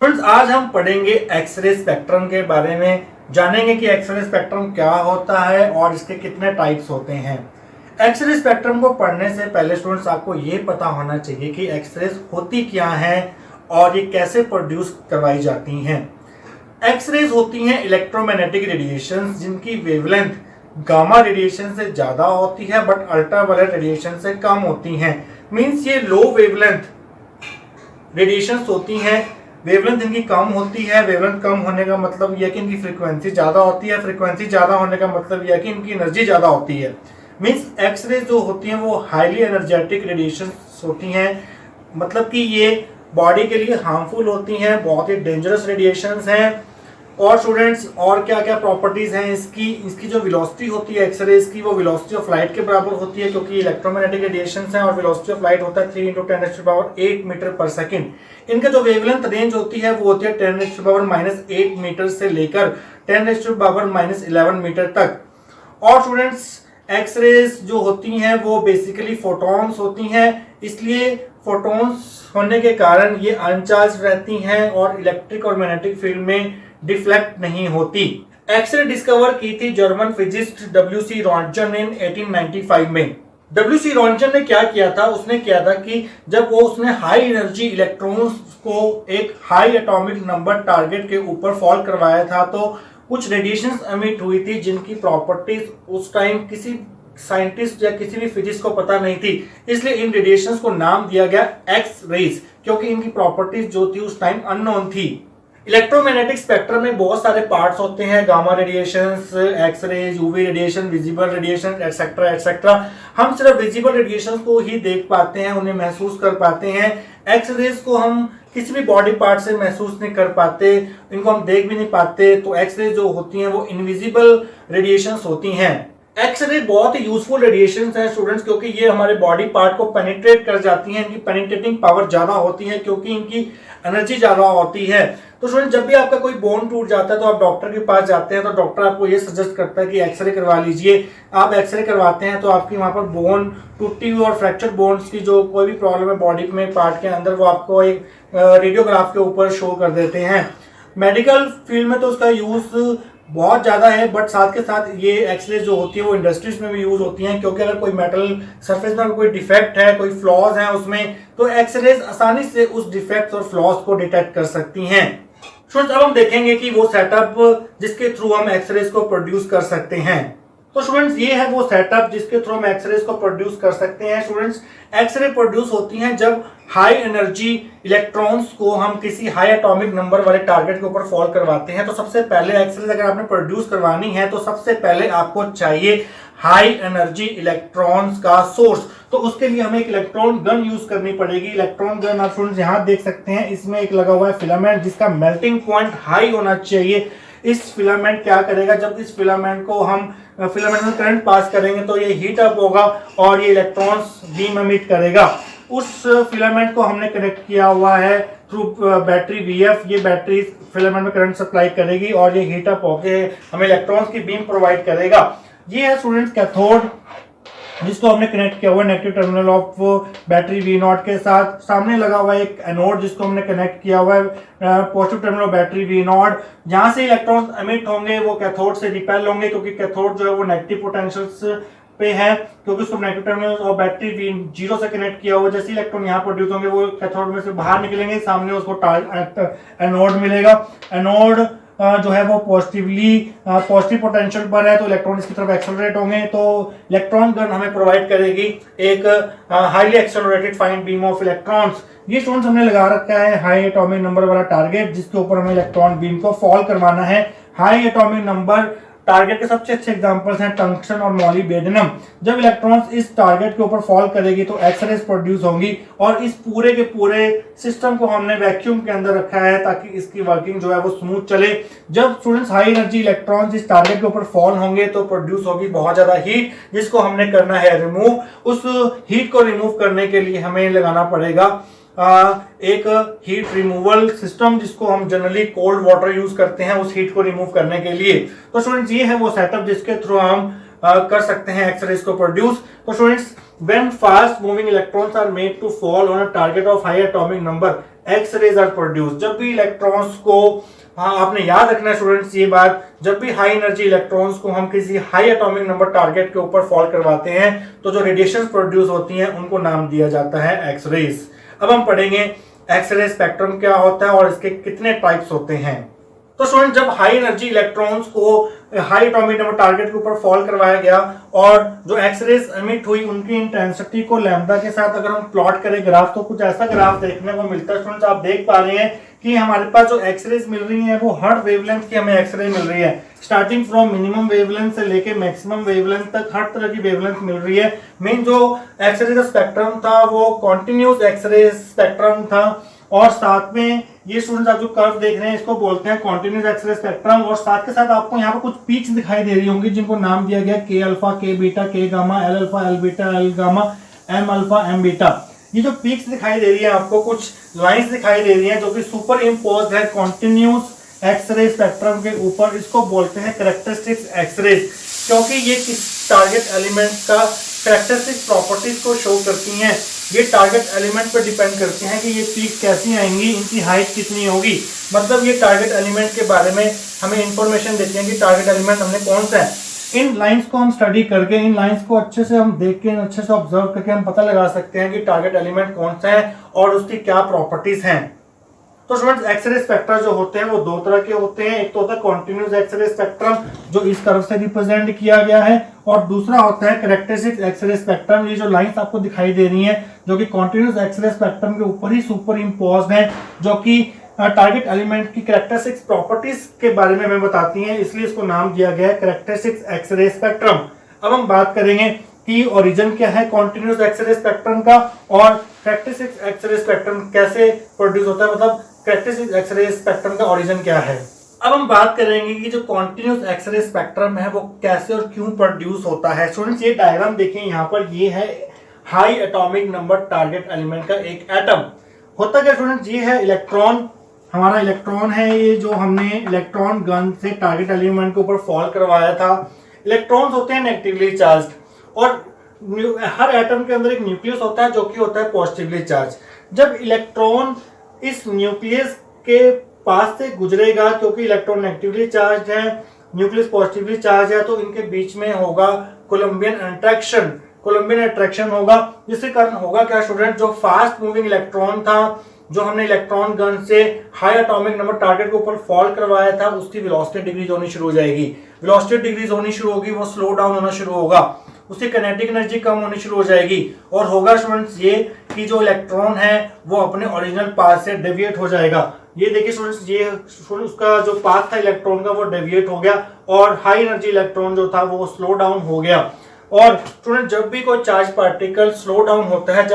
Friends, आज हम पढ़ेंगे एक्सरे स्पेक्ट्रम के बारे में। जानेंगे कि एक्सरे स्पेक्ट्रम क्या होता है और इसके कितने टाइप्स होते हैं। एक्सरे स्पेक्ट्रम को पढ़ने से पहले स्टूडेंट्स आपको ये पता होना चाहिए कि एक्सरेज होती क्या है और ये कैसे प्रोड्यूस करवाई जाती हैं। एक्सरेज होती हैं इलेक्ट्रोमैग्नेटिक रेडिएशन जिनकी वेवलेंथ गामा रेडिएशन से ज्यादा होती है बट अल्ट्रावायलेट रेडिएशन से कम होती हैं। मींस ये लो वेवलेंथ रेडिएशंस होती हैं, वेवलेंथ इनकी कम होती है। वेवलेंथ कम होने का मतलब यह कि इनकी फ्रीक्वेंसी ज्यादा होती है। फ्रीक्वेंसी ज्यादा होने का मतलब यह कि इनकी एनर्जी ज्यादा होती है। मींस एक्सरे जो होती हैं वो हाईली एनर्जेटिक रेडिएशंस होती हैं, मतलब कि ये बॉडी के लिए हार्मफुल होती हैं, बहुत ही डेंजरस रेडिएशंस हैं। और स्टूडेंट्स, और क्या क्या प्रॉपर्टीज हैं इसकी जो वेलोसिटी होती है एक्सरेज की, वो वेलोसिटी ऑफ लाइट के बराबर होती है क्योंकि इलेक्ट्रोमैग्नेटिक रेडिएशंस हैं और वेलोसिटी ऑफ लाइट होता है 3 × 10⁻⁸ मीटर पर सेकंड। इनका जो वेवलेंथ रेंज होती है वो होती है 10⁻⁻⁸ मीटर से लेकर 10⁻⁻11 मीटर तक। और स्टूडेंट्स, एक्सरेज जो होती हैं वो बेसिकली फोटॉन्स होती हैं, इसलिए फोटॉन्स होने के कारण ये अनचार्ज रहती हैं और इलेक्ट्रिक और मैग्नेटिक फील्ड में डिफ्लेक्ट नहीं होती। एक्सरे डिस्कवर की थी जर्मन फिजिस्ट डब्ल्यू.सी. रॉन्टजन ने 1895 में। डब्ल्यू.सी. रॉन्टजन ने क्या किया था, उसने किया था कि जब उसने हाई एनर्जी इलेक्ट्रॉन्स को एक हाई एटॉमिक नंबर टारगेट के ऊपर फॉल करवाया था तो कुछ रेडिएशंस एमिट हुई थी जिनकी प्रॉपर्टीज उस टाइम किसी साइंटिस्ट या किसी भी फिजिक्स को पता नहीं थी। इसलिए इन रेडिएशंस को नाम दिया गया एक्स रेज, क्योंकि इनकी प्रॉपर्टीज जो थी उस टाइम अननोन थी। इलेक्ट्रोमैग्नेटिक स्पेक्ट्रम में बहुत सारे पार्ट्स होते हैं, gamma radiations, X rays, UV radiation, visible radiation, etcetera etcetera. हम सिर्फ विजिबल रेडिएशन को ही देख पाते हैं, उन्हें महसूस कर पाते हैं। एक्स रेज को हम किसी भी बॉडी पार्ट से महसूस नहीं कर पाते, इनको हम देख भी नहीं पाते। तो एक्स रेज जो होती हैं वो इनविजिबल रेडिएशंस होती हैं। एक्सरे बहुत ही यूजफुल रेडिएशंस हैं स्टूडेंट्स, क्योंकि ये हमारे बॉडी पार्ट को पेनिट्रेट कर जाती हैं। इनकी पेनिट्रेटिंग पावर ज्यादा होती है क्योंकि इनकी एनर्जी ज्यादा होती है। तो स्टूडेंट, जब भी आपका कोई बोन टूट जाता है तो आप डॉक्टर के पास जाते हैं तो डॉक्टर आपको ये सजेस्ट करता है कि एक्सरे करवा लीजिए। आप एक्सरे करवाते हैं तो आपकी वहां पर बोन टूटी हुई और फ्रैक्चर बोन्स की जो कोई भी प्रॉब्लम है बॉडी में पार्ट के अंदर, वो आपको एक रेडियोग्राफ के ऊपर शो कर देते हैं। मेडिकल फील्ड में तो उसका यूज बहुत ज्यादा है, बट साथ के साथ ये एक्सरे जो होती है वो इंडस्ट्रीज में भी यूज होती हैं, क्योंकि अगर कोई मेटल सरफेस में कोई डिफेक्ट है, कोई फ्लॉज है उसमें, तो एक्सरेज आसानी से उस डिफेक्ट और फ्लॉज को डिटेक्ट कर सकती हैं। स्टूडेंट्स, अब हम देखेंगे कि वो सेटअप जिसके थ्रू हम एक्सरेज को प्रोड्यूस कर सकते हैं। तो स्टूडेंट्स, ये है वो सेटअप जिसके थ्रू हम एक्सरेज को प्रोड्यूस कर सकते हैं। स्टूडेंट्स, एक्सरे प्रोड्यूस होती हैं जब हाई एनर्जी इलेक्ट्रॉन्स को हम किसी हाई एटॉमिक नंबर वाले टारगेट के ऊपर फॉल करवाते हैं। तो सबसे पहले एक्सरेज अगर आपने प्रोड्यूस करवानी है तो सबसे पहले आपको चाहिए हाई एनर्जी इलेक्ट्रॉन्स का सोर्स। तो उसके लिए हमें एक इलेक्ट्रॉन गन यूज करनी पड़ेगी। इलेक्ट्रॉन गन आप स्टूडेंट्स यहाँ देख सकते हैं, इसमें एक लगा हुआ है फिलामेंट जिसका मेल्टिंग पॉइंट हाई होना चाहिए। इस फिलामेंट क्या करेगा, जब इस फिलामेंट को हम फिलामेंट में करंट पास करेंगे तो ये हीट अप होगा और ये इलेक्ट्रॉन्स बीम एमिट करेगा। उस फिलामेंट को हमने कनेक्ट किया हुआ है थ्रू बैटरी वीएफ। ये बैटरी फिलामेंट में करंट सप्लाई करेगी और ये हीट अप होके हमें इलेक्ट्रॉन्स की बीम प्रोवाइड करेगा। ये है स्टूडेंट्स कैथोड, जिसको हमने कनेक्ट किया हुआ है negative terminal of battery V0 के साथ। सामने लगा हुआ है एक एनोड जिसको हमने कनेक्ट किया हुआ है positive terminal of battery V0। जहां से इलेक्ट्रॉन्स एमिट होंगे वो कैथोड से रिपेल होंगे, क्योंकि कैथोड जो है वो नेगेटिव पोटेंशियल्स पे है, क्योंकि उसको नेगेटिव टर्मिनल और बैटरी V0 से कनेक्ट किया हुआ। जैसे इलेक्ट्रॉन यहाँ प्रोड्यूस होंगे वो कैथोड में से बाहर निकलेंगे, सामने उसको एनोड मिलेगा। एनोड जो है वो पॉजिटिव पोटेंशियल पर है तो इलेक्ट्रॉन इसकी तरफ एक्सेलरेट होंगे। तो इलेक्ट्रॉन गन हमें प्रोवाइड करेगी एक highly accelerated fine beam of electrons. ये स्टूडेंट्स हमने लगा रखा है हाई एटॉमिक नंबर वाला टारगेट जिसके ऊपर हमें इलेक्ट्रॉन बीम को फॉल करवाना है। हाई एटॉमिक नंबर टारगेट के सबसे अच्छे एग्जांपल्स हैं टंक्शन और मॉलिबेडिनम। जब इलेक्ट्रॉन्स इस टारगेट के ऊपर फॉल करेगी तो एक्सरेज प्रोड्यूस होंगी और इस पूरे के पूरे सिस्टम को हमने वैक्यूम के अंदर रखा है ताकि इसकी वर्किंग जो है वो स्मूथ चले। जब स्टूडेंट्स हाई एनर्जी इलेक्ट्रॉन्स इस टारगेट के ऊपर फॉल होंगे तो प्रोड्यूस होगी बहुत ज्यादा हीट, जिसको हमने करना है रिमूव। उस हीट को रिमूव करने के लिए हमें लगाना पड़ेगा एक हीट रिमूवल सिस्टम, जिसको हम जनरली कोल्ड वाटर यूज करते हैं उस हीट को रिमूव करने के लिए। तो स्टूडेंट्स, ये है वो सेटअप जिसके थ्रू हम कर सकते हैं एक्सरेज को प्रोड्यूस। तो students, when fast moving electrons are made to fall on a target of high atomic number, X rays are produce. जब भी इलेक्ट्रॉन्स को, हाँ आपने याद रखना है स्टूडेंट्स ये बात, जब भी हाई एनर्जी इलेक्ट्रॉन्स को हम किसी हाई एटॉमिक नंबर टारगेट के ऊपर फॉल करवाते हैं तो जो रेडिएशन प्रोड्यूस होती हैं उनको नाम दिया जाता है एक्स रेज। अब हम पढ़ेंगे एक्स रे स्पेक्ट्रम क्या होता है और इसके कितने टाइप्स होते हैं। तो स्टूडेंट जब हाई एनर्जी इलेक्ट्रॉन्स को हाई एटॉमिक नंबर टारगेट के ऊपर फॉल करवाया गया और जो एक्स रेज एमिट हुई उनकी इंटेंसिटी को लैम्बडा के साथ अगर हम प्लॉट करें ग्राफ, तो कुछ ऐसा ग्राफ देखने को मिलता है। स्टूडेंट्स आप देख पा रहे हैं कि हमारे पास जो एक्स रेज मिल रही है वो हर वेवलेंथ की हमें एक्स रे मिल रही है, स्टार्टिंग फ्रॉम मिनिमम वेवलेंथ से लेके मैक्सिमम वेवलेंथ तक हर तरह की वेवलेंथ मिल रही है। मेन जो एक्स रे का स्पेक्ट्रम था वो कॉन्टिन्यूस एक्स रे स्पेक्ट्रम था और साथ में ये स्टूडेंट्स आप जो कर्व देख रहे हैं इसको बोलते हैं कॉन्टिन्यूस एक्स रे स्पेक्ट्रम। और साथ के साथ आपको यहाँ पर कुछ पीक्स दिखाई दे रही होंगी जिनको नाम दिया गया के alpha, K beta, K gamma, L alpha, L beta, L gamma, M alpha, M beta. ये जो पीक्स दिखाई दे रही है आपको, कुछ लाइंस दिखाई दे रही हैं जो कि सुपर इम्पोज्ड है कॉन्टिन्यूस एक्स रे स्पेक्ट्रम के ऊपर, इसको बोलते हैं कैरेक्टरिस्टिक्स एक्स रे, क्योंकि ये किस टारगेट एलिमेंट का कैरेक्टरिस्टिक प्रॉपर्टीज को शो करती हैं। ये टारगेट एलिमेंट पर डिपेंड करते हैं कि ये पीक कैसी आएंगी, इनकी हाइट कितनी होगी। मतलब ये टारगेट एलिमेंट के बारे में हमें इंफॉर्मेशन देती है कि टारगेट एलिमेंट हमने कौन सा है। इन लाइंस को हम स्टडी करके, इन लाइंस को अच्छे से हम देख के, अच्छे से ऑब्जर्व करके हम पता लगा सकते हैं कि टारगेट एलिमेंट कौन सा है और उसकी क्या प्रॉपर्टीज हैं। तो स्टूडेंट्स एक्सरे स्पेक्ट्रा जो होते हैं वो दो तरह के होते हैं। एक तो होता है कॉन्टिन्यूस एक्सरे स्पेक्ट्रम जो इस कर्व से रिप्रेजेंट किया गया है, और दूसरा होता है कैरेक्टरिस्टिक एक्सरे स्पेक्ट्रम। ये जो लाइंस आपको दिखाई दे रही हैं जो कि कॉन्टिन्यूस एक्सरे स्पेक्ट्रम के ऊपर ही सुपर इम्पोज्ड है, जो कि टारगेट एलिमेंट की कैरेक्टरिस्टिक्स प्रॉपर्टीज के बारे में हमें बताती हैं, इसलिए इसको नाम दिया गया है कैरेक्टरिस्टिक्स एक्सरे स्पेक्ट्रम। अब हम बात करेंगे कि ओरिजिन क्या है कॉन्टिन्यूस एक्सरे स्पेक्ट्रम का और कैरेक्टरिस्टिक्स एक्सरे स्पेक्ट्रम कैसे प्रोड्यूस होता है, मतलब कैरेक्टरिस्टिक्स एक्सरे स्पेक्ट्रम का ओरिजिन क्या है। अब हम बात करेंगे कि जो कॉन्टिन्यूस एक्सरे स्पेक्ट्रम है वो कैसे और क्यों प्रोड्यूस होता है। स्टूडेंट्स ये डायग्राम देखें, यहाँ पर ये है high atomic number target element का एक एटम। होता क्या स्टूडेंट्स, ये है इलेक्ट्रॉन, हमारा इलेक्ट्रॉन है ये जो हमने इलेक्ट्रॉन गन से टारगेट एलिमेंट के ऊपर फॉल करवाया था। इलेक्ट्रॉन्स होते हैं नेगेटिवली चार्ज और हर एटम के अंदर एक न्यूक्लियस होता है जो कि होता है पॉजिटिवली चार्ज। जब इलेक्ट्रॉन इस न्यूक्लियस के पास से गुजरेगा, क्योंकि इलेक्ट्रॉन नेगेटिवली चार्ज है, न्यूक्लियस पॉजिटिवली चार्ज है, तो इनके बीच में होगा कोलम्बियन अट्रैक्शन। कोलम्बियन अट्रैक्शन होगा जिसके कारण होगा क्या स्टूडेंट, जो फास्ट मूविंग इलेक्ट्रॉन था जो हमने इलेक्ट्रॉन गन से हाई एटॉमिक नंबर टारगेट के ऊपर फॉल करवाया था, उसकी वेलोसिटी डिक्रीज होनी शुरू हो जाएगी। वेलोसिटी डिक्रीज होनी शुरू होगी, वो स्लो डाउन होना शुरू होगा, उसकी काइनेटिक एनर्जी कम होनी शुरू हो जाएगी और होगा स्टूडेंट्स ये कि जो इलेक्ट्रॉन है वो अपने ओरिजिनल पाथ से डेविएट हो जाएगा। ये देखिए स्टूडेंट्स, ये उसका जो पाथ था इलेक्ट्रॉन का वो डेविएट हो गया और हाई एनर्जी इलेक्ट्रॉन जो था वो स्लो डाउन हो गया। और स्टूडेंट जब भी कोई चार्ज पार्टिकल स्लो डाउन होता है,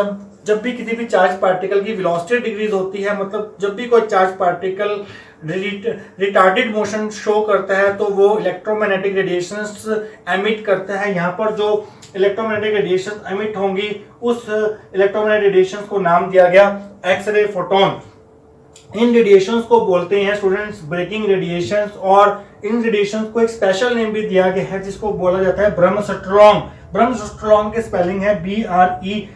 जब भी किसी भी चार्ज पार्टिकल की वेलोसिटी डिक्रीज होती है, मतलब जब भी कोई charge particle retarded motion show करता है तो वो इलेक्ट्रोमैग्नेटिक रेडिएशंस एमिट करता है। यहाँ पर जो इलेक्ट्रोमैग्नेटिक रेडिएशंस एमिट होंगी उस इलेक्ट्रोमैग्नेटिक रेडिएशंस को नाम दिया गया एक्सरे फोटोन। इन रेडिएशंस को बोलते हैं स्टूडेंट्स ब्रेकिंग रेडिएशंस, और इन रेडिएशंस को एक स्पेशल नेम भी दिया गया है जिसको बोला जाता है ब्रह्मस्ट्रॉन्ग। ब्रह्मस्ट्रॉन्ग की स्पेलिंग है BREMSSTRAHLUNG।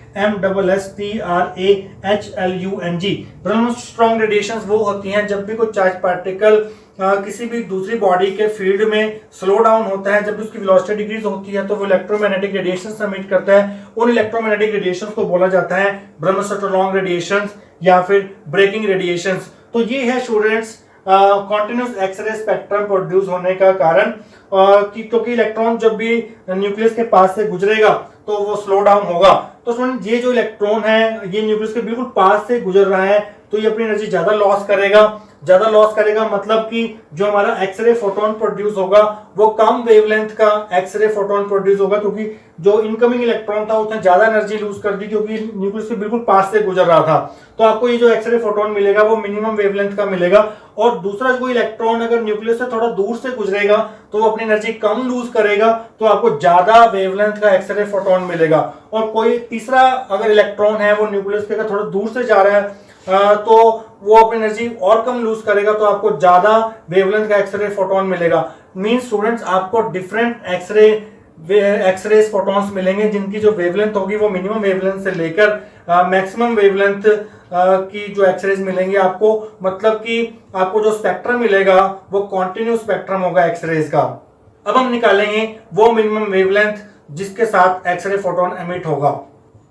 ब्रह्मस्ट्रॉन्ग रेडिएशंस वो होती हैं जब भी कोई चार्ज पार्टिकल किसी भी दूसरी बॉडी के फील्ड में स्लो डाउन होता है, जब भी उसकी वेलोसिटी डिक्रीज होती है तो वो इलेक्ट्रोमैग्नेटिक रेडिएशंस एमिट करता है। उन इलेक्ट्रोमैग्नेटिक रेडिएशंस को बोला जाता है ब्रह्मस्ट्रॉन्ग रेडिएशंस या फिर ब्रेकिंग रेडिएशंस। तो ये है students continuous X ray spectrum produce होने का कारण, क्योंकि इलेक्ट्रॉन जब भी न्यूक्लियस के पास से गुजरेगा तो वो स्लो डाउन होगा। तो स्टूडेंट ये जो इलेक्ट्रॉन है ये न्यूक्लियस के बिल्कुल पास से गुजर रहा है तो ये अपनी एनर्जी ज्यादा लॉस करेगा, मतलब कि जो हमारा एक्सरे फोटोन प्रोड्यूस होगा वो कम वेवलेंथ का एक्सरे फोटोन प्रोड्यूस होगा, क्योंकि जो इनकमिंग इलेक्ट्रॉन था उसने ज्यादा एनर्जी लूज कर दी क्योंकि न्यूक्लियस के बिल्कुल पास से गुजर रहा था। तो आपको ये जो एक्सरे फोटोन मिलेगा वो मिनिमम वेवलेंथ का मिलेगा। और दूसरा कोई इलेक्ट्रॉन अगर न्यूक्लियस से थोड़ा दूर से गुजरेगा तो वो अपनी एनर्जी कम लूज करेगा, तो आपको ज्यादा वेवलेंथ का एक्सरे फोटोन मिलेगा। और कोई तीसरा अगर इलेक्ट्रॉन है वो न्यूक्लियस के थोड़ा दूर से जा रहा है तो वो अपनी एनर्जी और कम लूज करेगा, तो आपको ज्यादा वेवलेंथ का एक्सरे फोटोन मिलेगा। मींस स्टूडेंट्स आपको डिफरेंट एक्सरे एक्सरेज फोटॉन्स मिलेंगे जिनकी जो वेवलेंथ होगी वो मिनिमम वेवलेंथ से लेकर मैक्सिमम वेवलेंथ की जो एक्सरेज मिलेंगी आपको, मतलब कि आपको जो स्पेक्ट्रम मिलेगा वो कॉन्टिन्यूस स्पेक्ट्रम होगा एक्सरेज का। अब हम निकालेंगे वो मिनिमम वेवलेंथ जिसके साथ एक्सरे फोटोन एमिट होगा।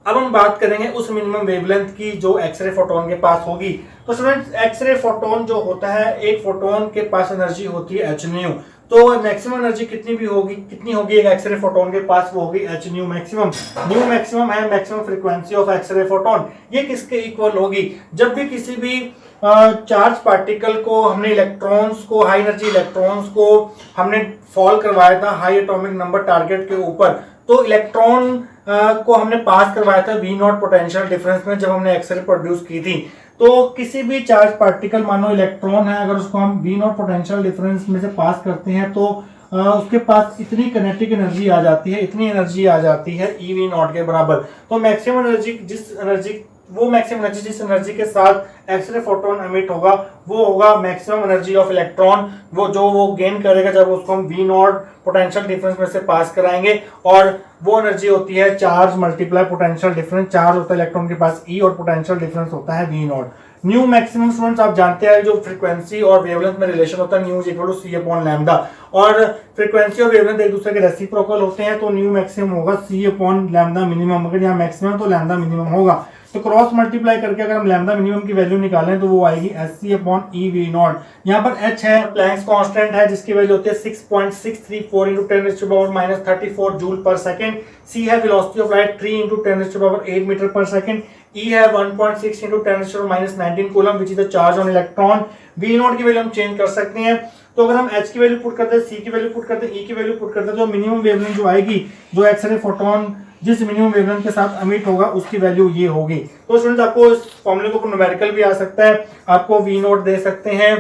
अब हम बात करेंगे उस मिनिमम वेवलेंथ की जो एक्सरे फोटोन के पास होगी। तो स्टूडेंट्स, एक्सरे फोटोन जो होता है, एक फोटोन के पास एनर्जी होती है एच न्यू। तो मैक्सिमम एनर्जी कितनी होगी एक एक्सरे फोटोन के पास, वो होगी h nu maximum. Nu maximum है maximum frequency of x-ray photon. ये किसके इक्वल होगी? जब भी किसी भी चार्ज पार्टिकल को हमने इलेक्ट्रॉन्स को, हाई एनर्जी इलेक्ट्रॉन्स को हमने फॉल करवाया था हाई एटॉमिक नंबर टारगेट के ऊपर, तो इलेक्ट्रॉन को हमने पास करवाया था वी नॉट पोटेंशियल डिफरेंस में जब हमने एक्सरे प्रोड्यूस की थी। तो किसी भी चार्ज पार्टिकल, मानो इलेक्ट्रॉन है, अगर उसको हम वी नॉट पोटेंशियल डिफरेंस में से पास करते हैं तो उसके पास इतनी काइनेटिक एनर्जी आ जाती है, इतनी एनर्जी आ जाती है ई वी नॉट के बराबर। तो मैक्सिमम एनर्जी जिस एनर्जी के साथ एक्सरे फोटोन एमिट होगा वो होगा मैक्सिमम एनर्जी ऑफ इलेक्ट्रॉन, वो गेन करेगा जब उसको हम वी नॉट पोटेंशियल डिफरेंस में से पास कराएंगे। और वो एनर्जी होती है charge multiply potential difference. Charge होता है इलेक्ट्रॉन के पास ई और पोटेंशियल डिफरेंस होता है V nought. Nu maximum students आप जानते हैं जो फ्रीक्वेंसी और वेवलेंथ में रिलेशन होता है, nu is equal to C upon lambda, और फ्रीक्वेंसी और वेवलेंथ एक दूसरे के रेसिप्रोकल होते हैं। तो न्यू मैक्सिमम होगा सी अपॉन लैम्डा मिनिमम। अगर यहाँ मैक्सिमम तो लैम्डा मिनिमम होगा, तो क्रॉस मल्टीप्लाई करके अगर हम लैम्डा मिनिमम की वैल्यू निकालें तो वो आएगी as C upon E V nought. यहाँ पर एच है, प्लैंक्स कांस्टेंट है जिसकी वैल्यू होती है 6.634 into 10 to power minus 34 joule per second. C है velocity of light 3 into 10 to power 8 metre per second. E है 1.6 into 10 to minus 19 coulomb which is the charge on electron. V naught की value हम change कर सकते हैं। तो अगर हम एच की वैल्यू पुट करते हैं, सी की वैल्यू पुट करते हैं, ई की वैल्यू पुट करते हैं, तो मिनिमम वेवलेंथ जो आएगी, जो एक्सरे फोटोन जिस मिनिमम वेवलेंथ के साथ एमिट होगा उसकी वैल्यू ये होगी। तो स्टूडेंट्स, आपको इस फॉर्मूले को न्यूमेरिकल भी आ सकता है, आपको वी नोट दे सकते हैं,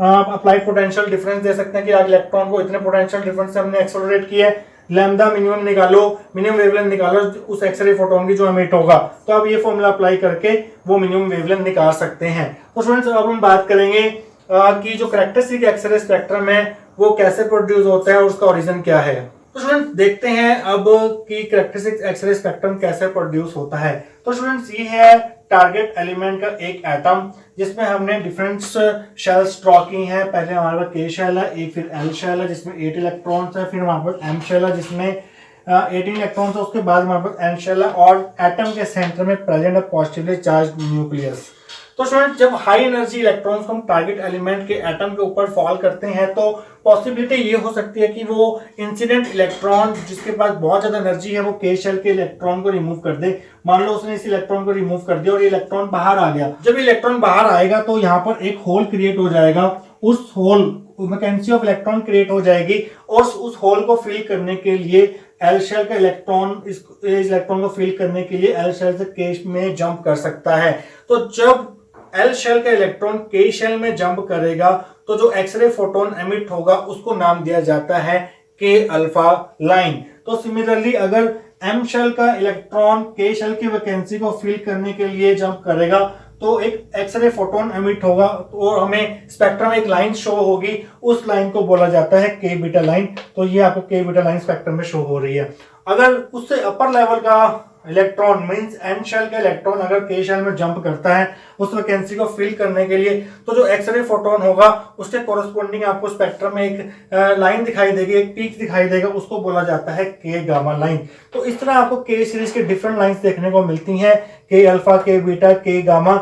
आप अप्लाइड पोटेंशियल डिफरेंस दे सकते हैं कि आज इलेक्ट्रॉन को इतने पोटेंशियल डिफरेंस से हमने एक्सेलरेट किया है, लैम्डा मिनिमम निकालो, मिनिमम वेवलेंथ निकालो उस एक्सरे फोटोन की जो एमिट होगा। तो आप ये फॉर्मूला अप्लाई करके वो मिनिमम वेवलेंथ निकाल सकते हैं। तो स्टूडेंट्स, अब हम बात करेंगे कि जो कैरेक्टरिस्टिक एक्सरे स्पेक्ट्रम है वो कैसे प्रोड्यूस होता है और उसका ओरिजिन क्या है। तो स्टूडेंट्स, देखते हैं अब कि कैरेक्टरिस्टिक एक्सरे स्पेक्ट्रम कैसे प्रोड्यूस होता है। तो स्टूडेंट्स, ये है टारगेट एलिमेंट का एक एटम जिसमें हमने डिफरेंट शेल्स ड्रॉ की हैं। पहले हमारे पास के शेल है, एक फिर एल शेल है जिसमें 8 इलेक्ट्रॉन्स है, फिर हमारे पास एम शेल है जिसमें 18 इलेक्ट्रॉन्स है, उसके बाद हमारे पास एन शेल है और एटम के सेंटर में प्रेजेंट है पॉजिटिवली चार्ज्ड न्यूक्लियस। तो स्टूडेंट, जब हाई एनर्जी इलेक्ट्रॉन्स हम टारगेट एलिमेंट के एटम के ऊपर फॉल करते हैं तो पॉसिबिलिटी ये हो सकती है कि वो इंसिडेंट इलेक्ट्रॉन जिसके पास बहुत ज्यादा एनर्जी है वो के शेल के इलेक्ट्रॉन को रिमूव कर दे। मान लो उसने इस इलेक्ट्रॉन को रिमूव कर दिया और ये इलेक्ट्रॉन बाहर आ गया। जब इलेक्ट्रॉन बाहर आएगा तो यहाँ पर एक होल क्रिएट हो जाएगा, उस hole vacancy of electron create हो जाएगी और उस होल को फिल करने के लिए एल शेल का इलेक्ट्रॉन इस इलेक्ट्रॉन को फिल करने के लिए एल शेल से के में जंप कर सकता है। तो जब एल शेल का इलेक्ट्रॉन के शेल में जंप करेगा तो जो एक्सरे फोटोन एमिट होगा उसको नाम दिया जाता है के अल्फा लाइन। तो सिमिलरली अगर एम शेल का इलेक्ट्रॉन के शेल की वैकेंसी को फिल करने के लिए जंप करेगा तो एक एक्सरे फोटोन एमिट होगा और हमें स्पेक्ट्रम एक लाइन शो होगी, उस लाइन को बोला जाता है के बीटा लाइन। तो ये आपको के बीटा लाइन स्पेक्ट्रम में शो हो रही है। अगर उससे अपर लेवल का इलेक्ट्रॉन मींस एन शेल का इलेक्ट्रॉन अगर के शेल में जंप करता है उस वैकेंसी को फिल करने के लिए, तो जो एक्सरे फोटोन होगा उसके कोरस्पोंडिंग आपको स्पेक्ट्रम में एक लाइन दिखाई देगी, एक पीक दिखाई देगा, उसको बोला जाता है के गामा लाइन। तो इस तरह आपको के सीरीज के डिफरेंट लाइंस देखने को मिलती हैं, के alpha, K beta, K gamma.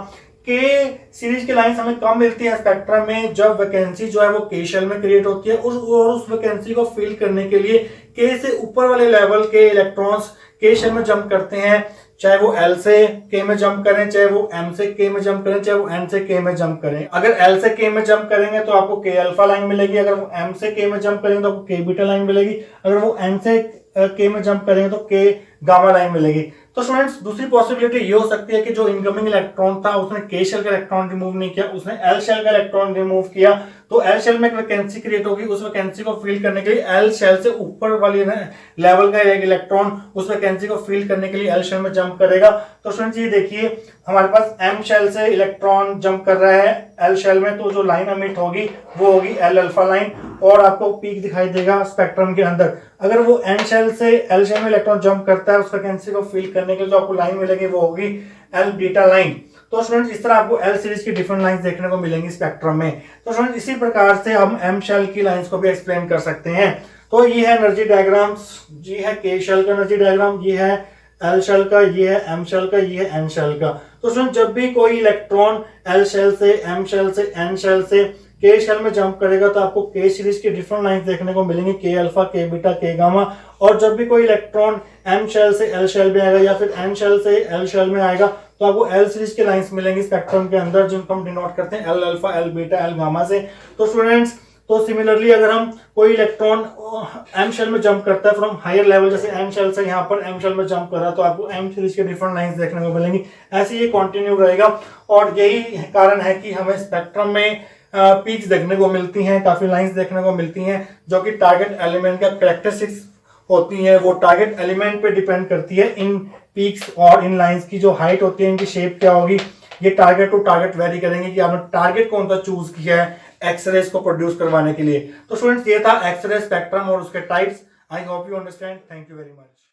के सीरीज की लाइंस हमें कम मिलती है स्पेक्ट्रम में जब वैकेंसी जो है वो के शेल में क्रिएट होती है और उस वैकेंसी को फिल करने के लिए के से ऊपर वाले लेवल के इलेक्ट्रॉन्स के शेल में जंप करते हैं, चाहे वो एल से के में जंप करें, चाहे वो एम से के में जंप करें, चाहे वो एन से के में जंप करें। अगर एल से के में जंप करेंगे तो आपको के अल्फा लाइन मिलेगी, अगर वो एम से के में जंप करेंगे तो आपको के बीटा लाइन मिलेगी, अगर वो एन से के में जंप करेंगे तो के गामा लाइन मिलेगी। तो स्टूडेंट्स, दूसरी पॉसिबिलिटी ये हो सकती है कि जो इनकमिंग इलेक्ट्रॉन था उसने के शेल का इलेक्ट्रॉन रिमूव नहीं किया, उसने एल शेल का इलेक्ट्रॉन रिमूव किया, तो एल शेल में एक वैकेंसी क्रिएट होगी, उस वैकेंसी को फिल करने के लिए एल शेल से ऊपर वाली लेवल का एक इलेक्ट्रॉन उस वैकेंसी को फिल करने के लिए एल शेल में जंप करेगा। तो स्टूडेंट्स ये देखिए हमारे पास एम शेल से इलेक्ट्रॉन जंप कर रहा है एल शेल में, तो जो लाइन एमिट होगी वो होगी एल अल्फा लाइन, और आपको पीक दिखाई देगा स्पेक्ट्रम के अंदर। अगर वो एन शेल से एल शेल में इलेक्ट्रॉन जंप करता है उस वैकेंसी को फिल करने के लिए जो आपको लाइन मिलेगी वो होगी एल बीटा लाइन। तो स्टूडेंट्स इस तरह आपको एल सीरीज की डिफरेंट लाइंस देखने को मिलेंगी स्पेक्ट्रम में। तो स्टूडेंट्स इसी प्रकार से हम एम शेल की लाइंस को भी एक्सप्लेन कर सकते हैं। तो ये है एनर्जी डायग्राम्स, ये है के शेल का एनर्जी डायग्राम, ये है एल शेल का, ये है एम शेल का, ये है एन शेल का। तो स्टूडेंट्स जब भी कोई इलेक्ट्रॉन एल शेल से एम शेल से एन शेल से के शेल में जंप करेगा तो आपको के सीरीज की डिफरेंट लाइंस देखने को मिलेंगी, के alpha, K beta, K gamma. और जब भी कोई इलेक्ट्रॉन एम शेल से एल शेल में आएगा या फिर एन शेल से एल शेल में आएगा तो आपको एल सीरीज की लाइंस मिलेंगी स्पेक्ट्रम के अंदर, जिनको हम डिनोट करते हैं L alpha, L beta, L gamma से। तो स्टूडेंट्स तो सिमिलरली अगर हम कोई इलेक्ट्रॉन एम शेल में जंप करता है फ्रॉम हायर लेवल, जैसे एन शेल से यहाँ पर एम शेल में जंप कर रहा है, तो आपको एम सीरीज के डिफरेंट लाइंस देखने को मिलेंगी। ऐसे ये कंटिन्यू रहेगा और यही कारण है कि हमें स्पेक्ट्रम में पीक्स देखने को मिलती हैं, काफी लाइंस देखने को मिलती हैं जो कि टारगेट एलिमेंट का कैरेक्टरिस्टिक्स होती है, वो टारगेट एलिमेंट पे डिपेंड करती है। इन पीक्स और इन लाइंस की जो हाइट होती है, इनकी शेप क्या होगी, ये टारगेट टू टारगेट वेरी करेंगे कि आपने टारगेट कौन सा चूज किया है एक्सरेज को प्रोड्यूस करवाने के लिए। तो स्टूडेंट्स ये था एक्सरे स्पेक्ट्रम और उसके types. I hope you understand. Thank you very much.